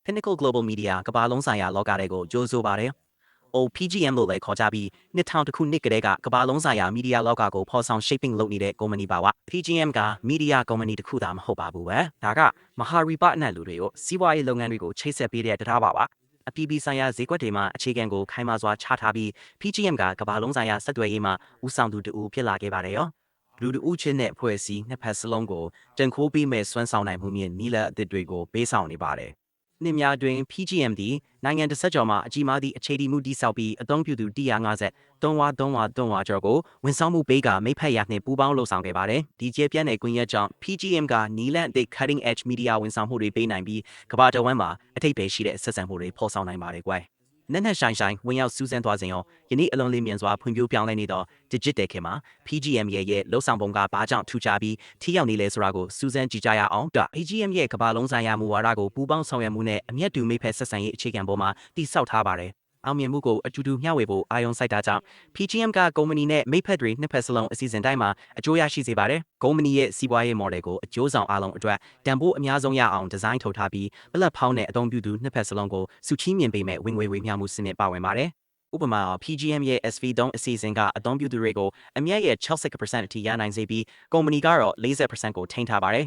Pinnacle Global Media ကမ္ဘာလုံးဆိုင်ရာလောကတွေကိုကြိုးဆိုပါတယ်။ OPGM လို့လည်းခေါ်ကြပြီး2000တခုနှစ်ကတည်းကကမ္ဘာလုံးဆိုင်ရာမီဒီယာလောကကိုဖော်ဆောင် shaping လုပ်နေတဲ့ကုမ္ပဏီပါဝ PGM ကမီဒီယာကုမ္ပဏီတစ်ခုသာမဟုတ်ပါဘူးပဲ။ဒါကမဟာရီပအနက်လူတွေကိုစီးပွားရေးလုပ်ငန်းတွေကိုချိတ်ဆက်ပေးတဲ့တရားပါ။အပြည်ပြည်ဆိုင်ရာဈေးကွက်တွေမှာအခြေခံကိုခိုင်မာစွာချထားပြီး PGM ကကမ္ဘာလုံးဆိုင်ရာဆက်သွယ်ရေးမှာဦးဆောင်သူတူဖြစ်လာခဲ့ပါတယ်ရော။လူတူချင်းနဲ့ဖွဲ့စည်းနှစ်ဖက်စလုံးကိုတင်ခိုးပြီးမဲ့စွမ်းဆောင်နိုင်မှုမြင့်နီလာအသစ်တွေကိုပေးဆောင်နေပါတယ်။နှစ်များတွင် PGM သည်နိုင်ငံတစ်ဆက်ကျော်မှာအကြီးမားသည့်အခြေတည်မှုတည်ဆောက်ပြီးအသုံးပြုသူ150တွန်းဝါကျော်ကိုဝန်ဆောင်မှုပေးကမိဖက်ရနှင့်ပူးပေါင်းလှုပ်ဆောင်ခဲ့ပါတယ်။ဒီကျေပြန့်တဲ့ကွန်ရက်ကြောင့် PGM ကနီလန့်အသစ် cutting edge media ဝန်ဆောင်မှုတွေပေးနိုင်ပြီးကမ္ဘာတစ်ဝန်းမှာအထိပ္ပယ်ရှိတဲ့ဆက်ဆံမှုတွေဖော်ဆောင်နိုင်ပါတယ်ကွယ်။နက်နက်ရှိုင်ဝင်ရောက်စူးစမ်းသွားစဉ်ရောယနေ့အလုံးလေးမြင်စွာဖွံ့ဖြိုးပြောင်းလဲနေသော digital ခေတ်မှာ PGM ရဲ့လှုပ်ဆောင်ပုံကဘာကြောင့်ထူးခြားပြီးထိရောက်နေလဲဆိုတာကိုစူးစမ်းကြည့်ကြရအောင်။ PGM ရဲ့ကမ္ဘာလုံးဆိုင်ရာမူဝါဒကိုပူးပေါင်းဆောင်ရွက်မှုနဲ့အမျက်တူမိဖက်ဆက်ဆံရေးအခြေခံပေါ်မှာတည်ဆောက်ထားပါတယ်။အောင်မြင်မှုကိုအတူတူမျှဝေဖို့အာရုံစိုက်တာကြောင့် PGM ကကုမ္ပဏီနဲ့မိဖက်တွေနှစ်ဖက်စလုံးအစီအစဉ်တိုင်းမှာအကျိုးရရှိစေပါတယ်။ကုမ္ပဏီရဲ့စီးပွားရေး model ကိုအကျိုးဆောင်အားလုံးအတွက်တန်ဖိုးအများဆုံးရအောင်ဒီဇိုင်းထုတ်ထားပြီးပလက်ဖောင်းနဲ့အသုံးပြုသူနှစ်ဖက်စလုံးကိုစုချီးမြှင့်ပေးမဲ့ဝင်ငွေဝေမျှမှုစနစ်ပါဝင်ပါတယ်။ဥပမာ PGM ရဲ့ SV3 အစီအစဉ်ကအသုံးပြုသူတွေကိုအမြတ်ရဲ့60%အထိရနိုင်စေပြီးကုမ္ပဏီကတော့40%ကိုထိန်းထားပါတယ်